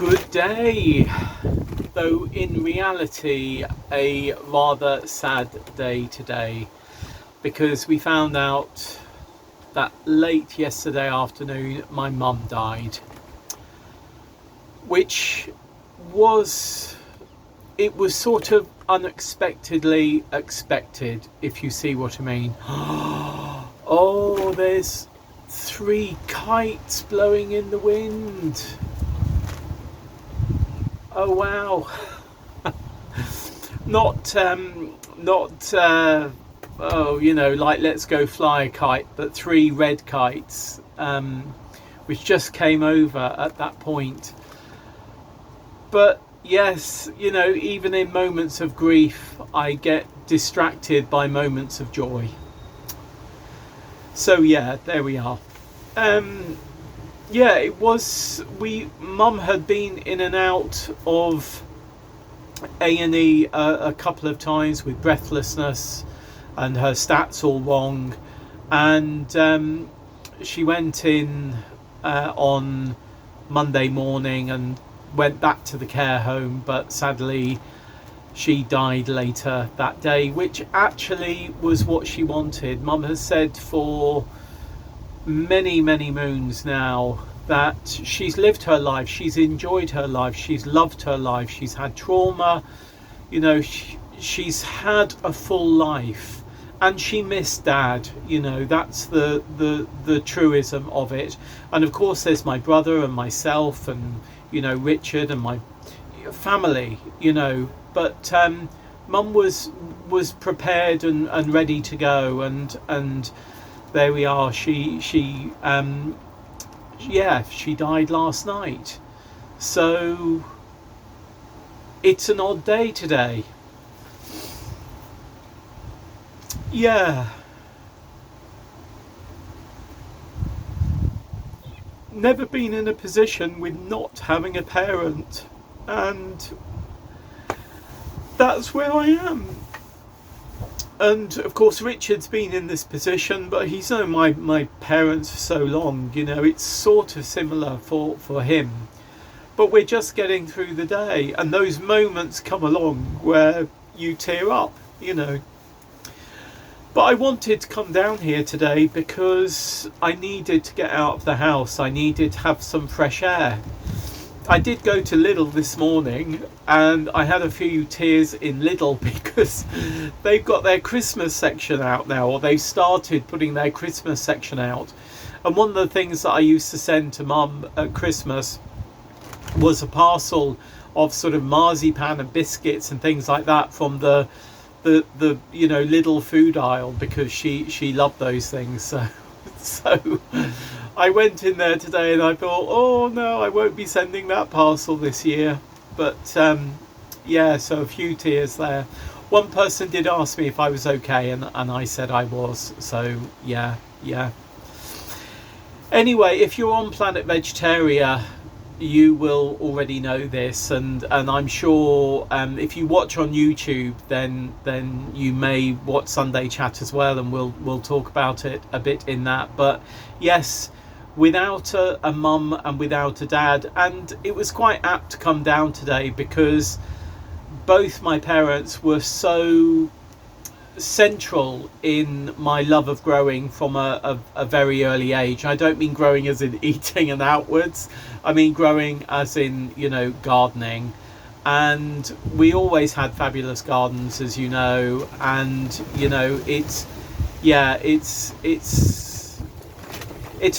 Good day, though in reality a rather sad day today, because we found out that late yesterday afternoon my mum died, which was sort of unexpectedly expected, if you see what I mean. Oh, there's 3 kites blowing in the wind. Oh wow. not like let's go fly a kite, but 3 red kites, which just came over at that point. But yes, even in moments of grief I get distracted by moments of joy. So yeah, there we are. It was, mum had been in and out of A&E a couple of times with breathlessness and her stats all wrong, and she went in on Monday morning and went back to the care home, but sadly she died later that day, which actually was what she wanted. Mum has said for many moons now that she's lived her life, she's enjoyed her life, she's loved her life, she's had trauma, she's had a full life, and she missed Dad. That's the truism of it. And of course there's my brother and myself and Richard and my family, but Mum was prepared and ready to go, and there we are. She died last night. So it's an odd day today. Yeah. Never been in a position with not having a parent, and that's where I am. And of course Richard's been in this position, but he's known my parents for so long, it's sort of similar for him. But we're just getting through the day, and those moments come along where you tear up, But I wanted to come down here today because I needed to get out of the house. I needed to have some fresh air. I did go to Lidl this morning, and I had a few tears in Lidl because they've got their Christmas section out now, or they've started putting their Christmas section out. And one of the things that I used to send to Mum at Christmas was a parcel of sort of marzipan and biscuits and things like that from the Lidl food aisle, because she loved those things. So I went in there today and I thought, oh no, I won't be sending that parcel this year. But so a few tears there. One person did ask me if I was okay, and I said I was. So yeah. Anyway, if you're on Planet Vegetaria, you will already know this, and I'm sure if you watch on YouTube, then you may watch Sunday Chat as well, and we'll talk about it a bit in that. But yes, without a mum and without a dad, and it was quite apt to come down today because both my parents were so central in my love of growing from a very early age. I don't mean growing as in eating and outwards, I mean growing as in gardening. And we always had fabulous gardens, as you know, and it's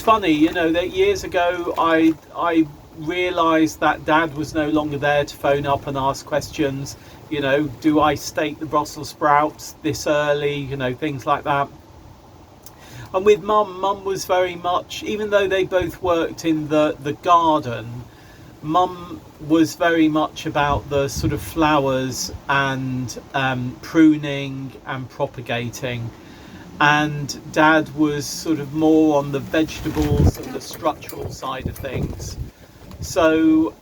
funny, that years ago I realised that Dad was no longer there to phone up and ask questions. Do I stake the Brussels sprouts this early? Things like that. And with Mum was very much, even though they both worked in the garden, Mum was very much about the sort of flowers and pruning and propagating. And Dad was sort of more on the vegetables and the structural side of things. So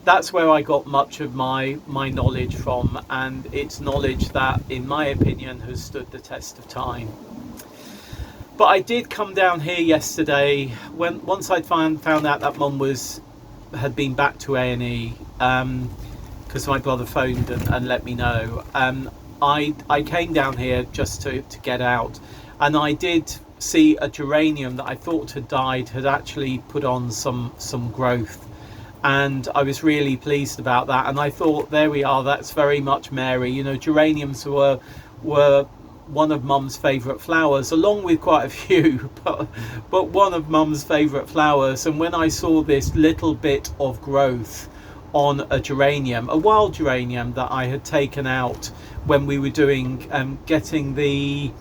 that's where I got much of my knowledge from, and it's knowledge that, in my opinion, has stood the test of time. But I did come down here yesterday once I'd found out that Mum had been back to A&E, because my brother phoned and let me know. I came down here just to get out, and I did see a geranium that I thought had died had actually put on some growth, and I was really pleased about that. And I thought, there we are, that's very much Mary. You know, geraniums were one of Mum's favourite flowers, along with quite a few, but one of Mum's favourite flowers. And when I saw this little bit of growth on a geranium, a wild geranium that I had taken out when we were doing getting the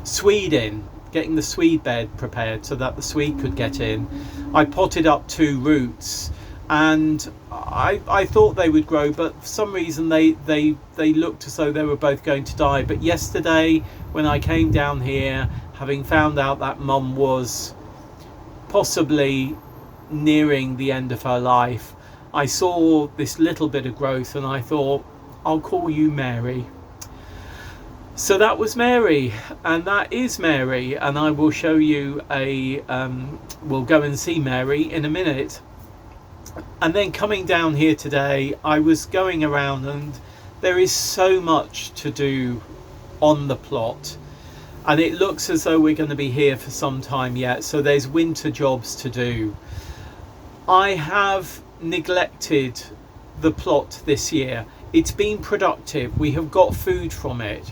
Swede bed prepared so that the Swede could get in, I potted up 2 roots, and I thought they would grow, but for some reason they looked as though they were both going to die. But yesterday, when I came down here, having found out that Mum was possibly nearing the end of her life, I saw this little bit of growth, and I thought, I'll call you Mary. So that was Mary, and that is Mary, and I will show you we'll go and see Mary in a minute. And then coming down here today, I was going around, and there is so much to do on the plot, and it looks as though we're going to be here for some time yet, so there's winter jobs to do. I have neglected the plot this year. It's been productive, we have got food from it,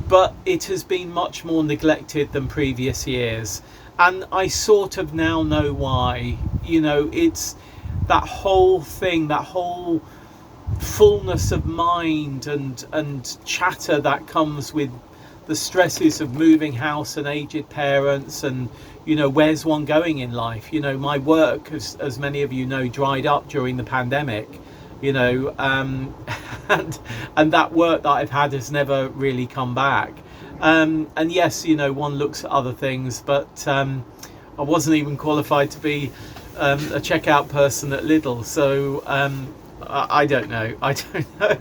but it has been much more neglected than previous years, and I sort of now know why. You know, it's that whole thing, that whole fullness of mind and chatter that comes with the stresses of moving house and aged parents, and you know, where's one going in life? You know, my work, as many of you know, dried up during the pandemic, you know, and that work that I've had has never really come back. And yes, you know, one looks at other things, but I wasn't even qualified to be a checkout person at Lidl, so I don't know. I don't know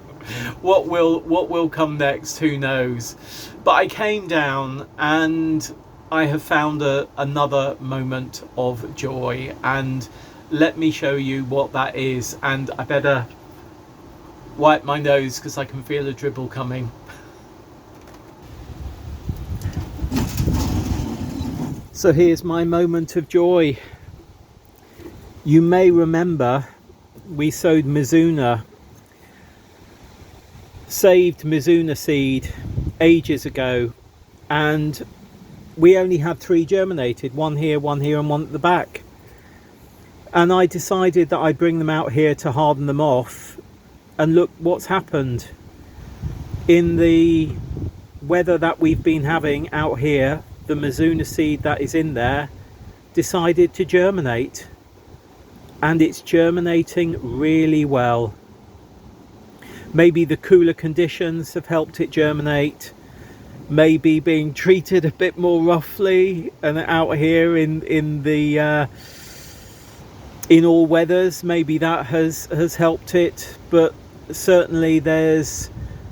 what will come next. Who knows? But I came down, and I have found another moment of joy, and let me show you what that is. And I better wipe my nose because I can feel a dribble coming. So here's my moment of joy. You may remember we sowed Mizuna, saved Mizuna seed ages ago, and we only had 3 germinated, one here, and one at the back. And I decided that I'd bring them out here to harden them off, and look what's happened. In the weather that we've been having out here, the Mizuna seed that is in there decided to germinate, and it's germinating really well. Maybe the cooler conditions have helped it germinate, maybe being treated a bit more roughly and out here in all weathers, maybe that has helped it. But certainly there's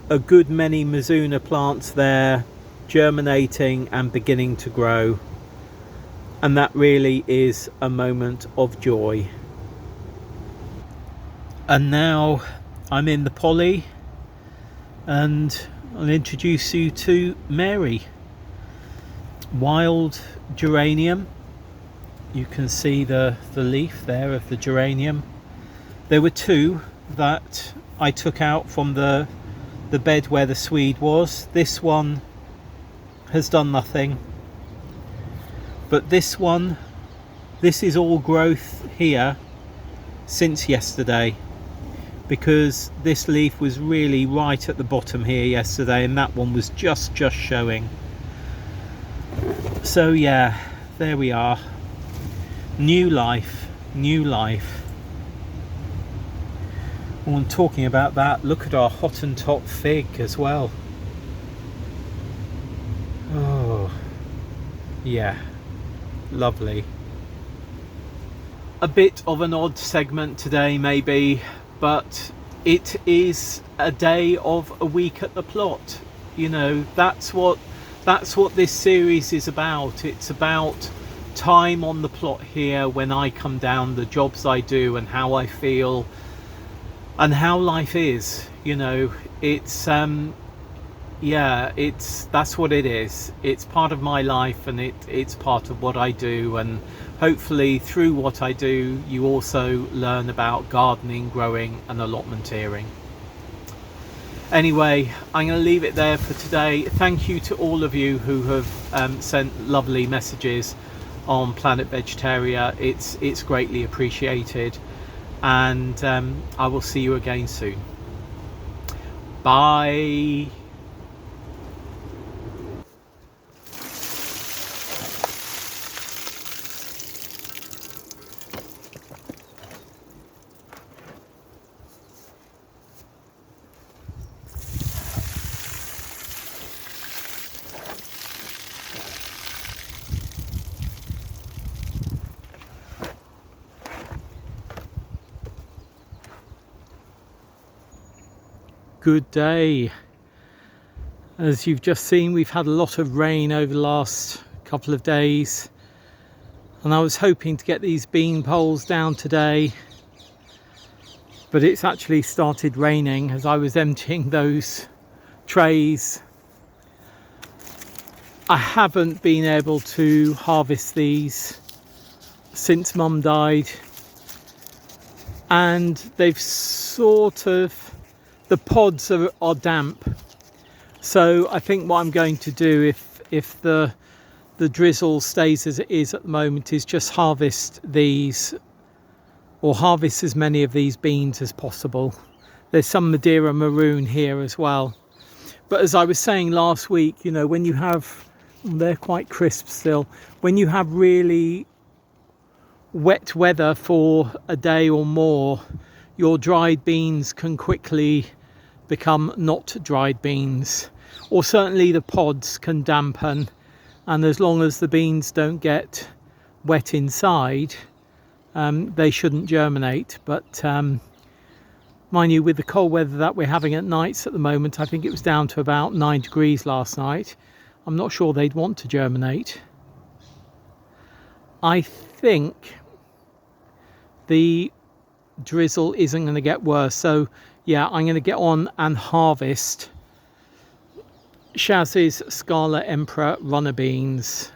a good many Mizuna plants there germinating and beginning to grow, and that really is a moment of joy. And now I'm in the poly, and I'll introduce you to Mary. Wild geranium. You can see the leaf there of the geranium. There were 2 that I took out from the bed where the Swede was. This one has done nothing, but this one, this is all growth here since yesterday, because this leaf was really right at the bottom here yesterday, and that one was just showing. So yeah, there we are. New life, new life. Well, I'm talking about that, look at our Hottentot fig as well. Oh yeah, lovely. A bit of an odd segment today maybe, but it is a day of a week at the plot. You know, that's what that's what this series is about. It's about time on the plot here when I come down, the jobs I do and how I feel and how life is. You know, it's yeah, that's what it is. It's part of my life, and it's part of what I do, and hopefully through what I do you also learn about gardening, growing and allotmenteering. Anyway, I'm going to leave it there for today. Thank you to all of you who have sent lovely messages on Planet Vegetaria. It's greatly appreciated, and I will see you again soon. Bye. Good day. As you've just seen, we've had a lot of rain over the last couple of days, and I was hoping to get these bean poles down today, but it's actually started raining as I was emptying those trays. I haven't been able to harvest these since Mum died, and they've sort of, the pods are damp. So I think what I'm going to do, if the drizzle stays as it is at the moment, is just harvest these, or harvest as many of these beans as possible. There's some Madeira maroon here as well. But as I was saying last week, you know, when you have, they're quite crisp still, when you have really wet weather for a day or more, your dried beans can quickly become not dried beans, or certainly the pods can dampen, and as long as the beans don't get wet inside, they shouldn't germinate. But mind you, with the cold weather that we're having at nights at the moment, I think it was down to about 9 degrees last night, I'm not sure they'd want to germinate. I think the drizzle isn't going to get worse, so yeah, I'm going to get on and harvest Shaz's Scala Emperor runner beans.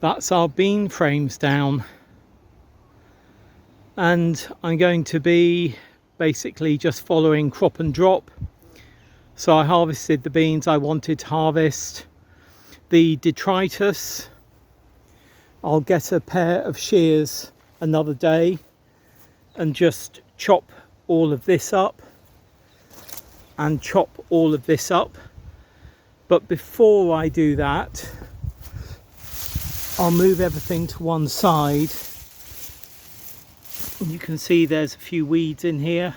That's our bean frames down, and I'm going to be basically just following crop and drop. So I harvested the beans I wanted to harvest. The detritus, I'll get a pair of shears another day and just chop all of this up and chop all of this up. But before I do that, I'll move everything to one side. You can see there's a few weeds in here,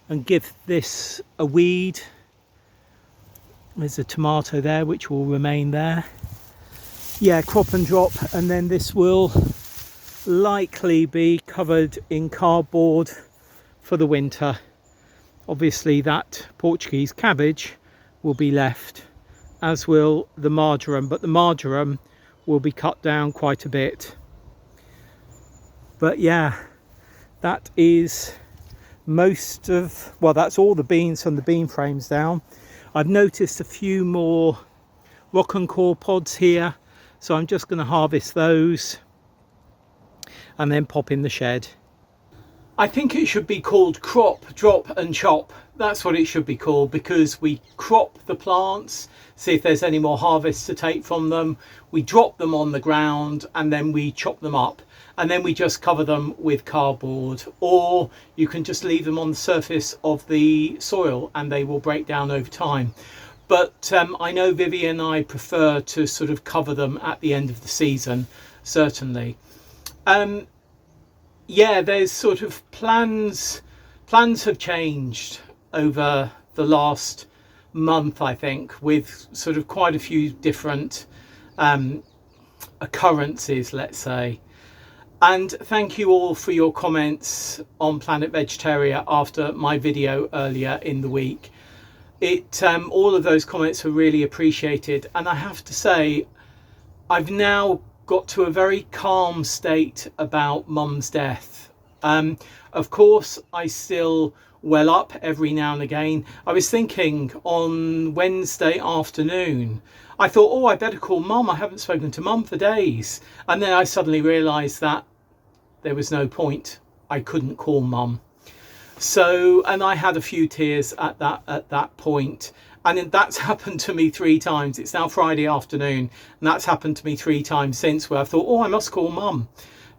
and give this a weed. There's a tomato there which will remain there. yeah, crop and drop, and then this will likely be covered in cardboard for the winter. Obviously that Portuguese cabbage will be left, as will the marjoram, but the marjoram will be cut down quite a bit. But yeah, that is most of, well, that's all the beans from the bean frames down. I've noticed a few more rock and core pods here, so I'm just going to harvest those and then pop in the shed. I think it should be called crop, drop and chop. That's what it should be called, because we crop the plants, see if there's any more harvest to take from them. We drop them on the ground and then we chop them up, and then we just cover them with cardboard, or you can just leave them on the surface of the soil and they will break down over time. But I know Vivi and I prefer to sort of cover them at the end of the season, certainly. Yeah, there's sort of plans have changed over the last month, I think, with sort of quite a few different occurrences, let's say. And thank you all for your comments on Planet Vegetaria after my video earlier in the week. All of those comments were really appreciated, and I have to say I've now got to a very calm state about Mum's death. Of course I still well up every now and again. I was thinking on Wednesday afternoon, I thought, oh, I better call Mum, I haven't spoken to Mum for days, and then I suddenly realised that there was no point, I couldn't call Mum. So, and I had a few tears at that point, and that's happened to me 3 times. It's now Friday afternoon, and that's happened to me 3 times since, where I thought, oh, I must call Mum,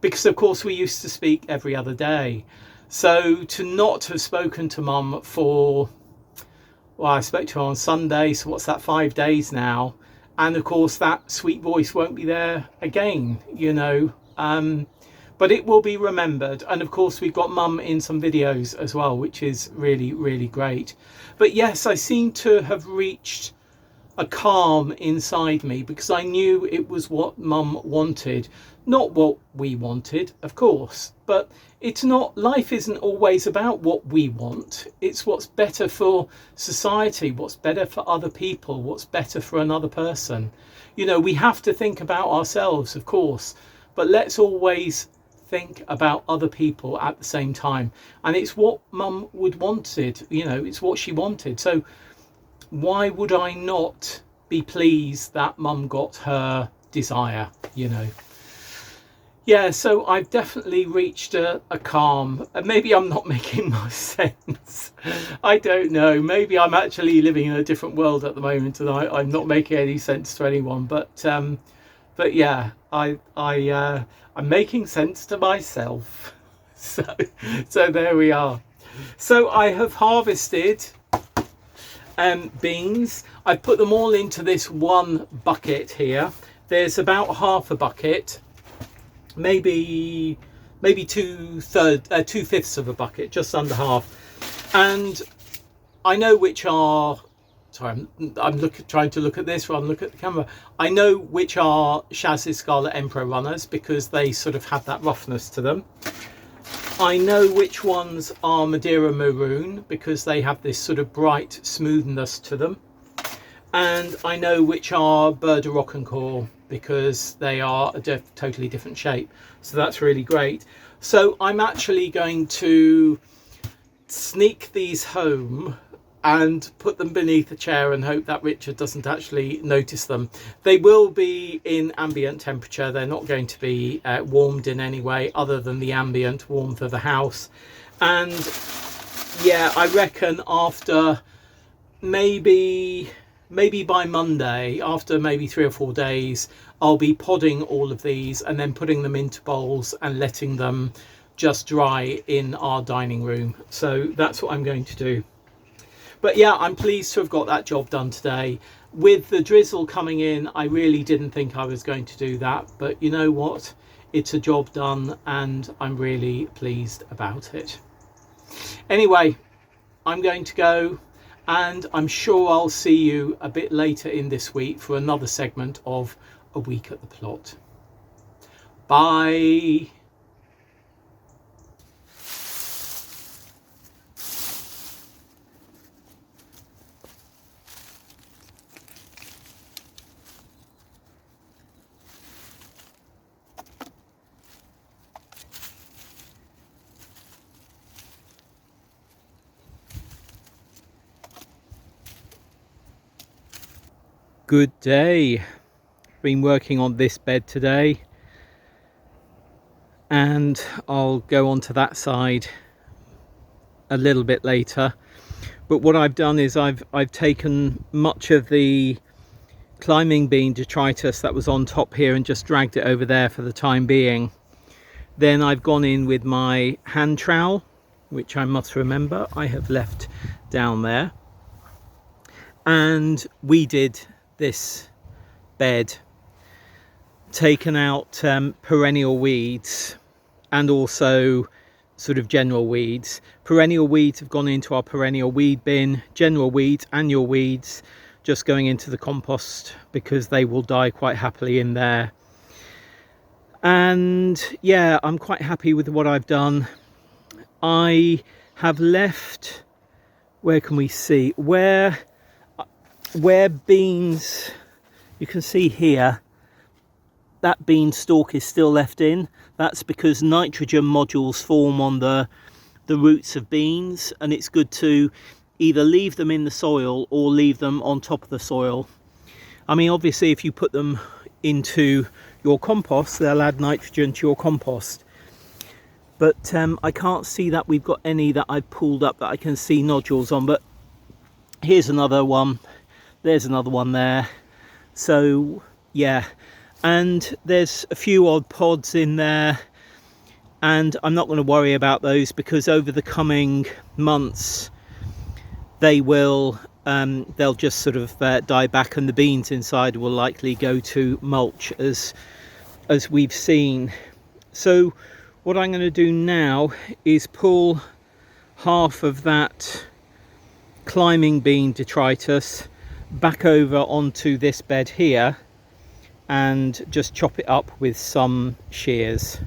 because of course we used to speak every other day. So to not have spoken to Mum for, well, I spoke to her on Sunday, so what's that, 5 days now, and of course that sweet voice won't be there again, you know. But it will be remembered, and of course we've got Mum in some videos as well, which is really, really great. But yes, I seem to have reached a calm inside me, because I knew it was what Mum wanted, not what we wanted, of course. But it's not, life isn't always about what we want, it's what's better for society, what's better for other people, what's better for another person. You know, we have to think about ourselves, of course, but let's always think about other people at the same time. And it's what Mum would wanted, you know, it's what she wanted. So why would I not be pleased that Mum got her desire, you know? Yeah, so I've definitely reached a calm. Maybe I'm not making much sense. I don't know. Maybe I'm actually living in a different world at the moment, and I'm not making any sense to anyone. But yeah, I'm making sense to myself. So there we are. So I have harvested beans. I put them all into this one bucket here. There's about half a bucket, maybe 2/5 of a bucket, just under half. And I know which are, sorry, I'm trying to look at this rather than look at the camera. I know which are Shaz's Scarlet Emperor runners, because they sort of have that roughness to them. I know which ones are Madeira Maroon, because they have this sort of bright smoothness to them. And I know which are Bird of Rock and Core, because they are a totally different shape. So that's really great. So I'm actually going to sneak these home and put them beneath a chair and hope that Richard doesn't actually notice them. They will be in ambient temperature. They're not going to be warmed in any way other than the ambient warmth of the house. And yeah, I reckon after maybe by Monday, after maybe 3 or 4 days, I'll be podding all of these and then putting them into bowls and letting them just dry in our dining room. So that's what I'm going to do. But yeah, I'm pleased to have got that job done today. With the drizzle coming in, I really didn't think I was going to do that. But you know what? It's a job done, and I'm really pleased about it. Anyway, I'm going to go, and I'm sure I'll see you a bit later in this week for another segment of a week at the plot. Bye. Good day. Been working on this bed today, and I'll go on to that side a little bit later. But what I've done is I've taken much of the climbing bean detritus that was on top here and just dragged it over there for the time being. Then I've gone in with my hand trowel, which I must remember I have left down there, and weeded this bed, taken out perennial weeds and also sort of general weeds. Perennial weeds have gone into our perennial weed bin. General weeds, annual weeds, just going into the compost because they will die quite happily in there. And yeah, I'm quite happy with what I've done. I have left, where can we see, where beans, you can see here, that bean stalk is still left in. That's because nitrogen modules form on the roots of beans, and it's good to either leave them in the soil or leave them on top of the soil. I mean, obviously if you put them into your compost, they'll add nitrogen to your compost. But I can't see that we've got any that I've pulled up that I can see nodules on. But here's another one. There's another one there. So yeah, and there's a few odd pods in there, and I'm not going to worry about those because over the coming months they will they'll just sort of die back, and the beans inside will likely go to mulch as we've seen. So what I'm going to do now is pull half of that climbing bean detritus back over onto this bed here and just chop it up with some shears.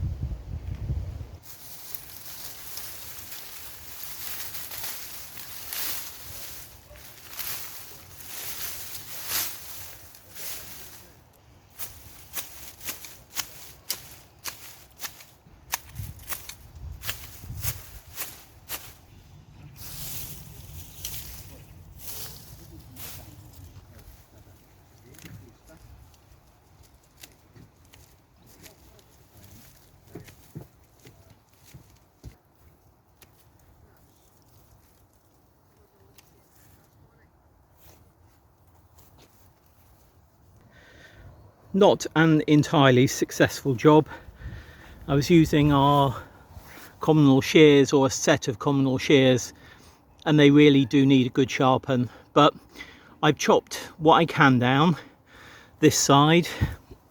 Not an entirely successful job. I was using our communal shears, or a set of communal shears, and they really do need a good sharpen. But I've chopped what I can down this side.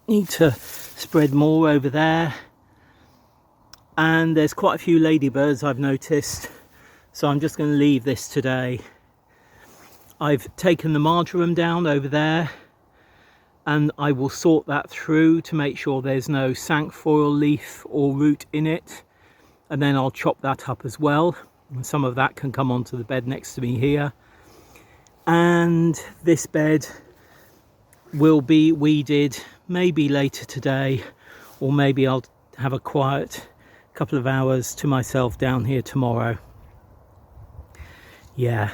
Need to spread more over there. And there's quite a few ladybirds I've noticed, so I'm just going to leave this today. I've taken the marjoram down over there, and I will sort that through to make sure there's no cinquefoil leaf or root in it, and then I'll chop that up as well, and some of that can come onto the bed next to me here. And this bed will be weeded maybe later today, or maybe I'll have a quiet couple of hours to myself down here tomorrow. Yeah.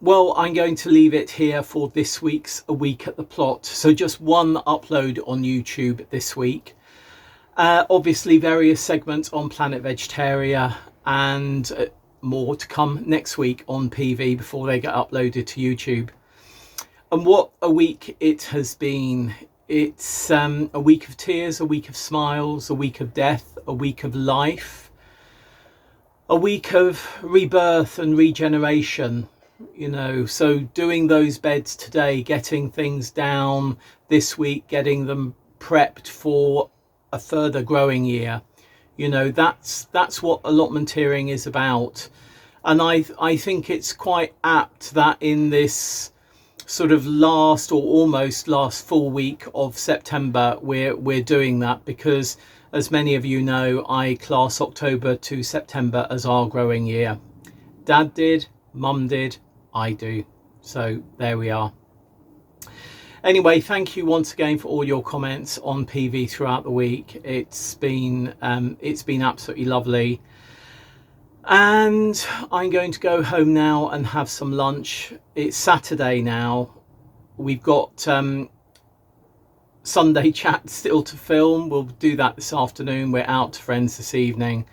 Well, I'm going to leave it here for this week's A Week at the Plot. So just one upload on YouTube this week. Obviously various segments on Planet Vegetaria, and more to come next week on PV before they get uploaded to YouTube. And what a week it has been. It's a week of tears, a week of smiles, a week of death, a week of life, a week of rebirth and regeneration. You know, so doing those beds today, getting things down this week, getting them prepped for a further growing year, you know, that's what allotmenteering is about. And I think it's quite apt that in this sort of last or almost last full week of September, we're doing that because, as many of you know, I class October to September as our growing year. Dad did, Mum did, I do. So there we are. Anyway, thank you once again for all your comments on PV throughout the week. It's been absolutely lovely. And I'm going to go home now and have some lunch. It's Saturday now. We've got Sunday chat still to film. We'll do that this afternoon. We're out to friends this evening.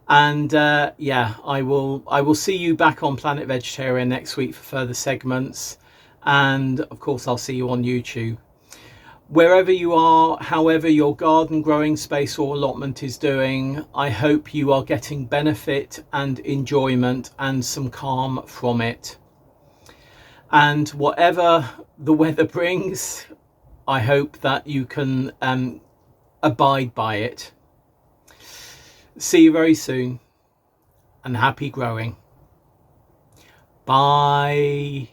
And yeah, I will see you back on Planet Vegetarian next week for further segments. And of course, I'll see you on YouTube. Wherever you are, however your garden, growing space or allotment is doing, I hope you are getting benefit and enjoyment and some calm from it. And whatever the weather brings, I hope that you can abide by it. See you very soon, and happy growing. Bye.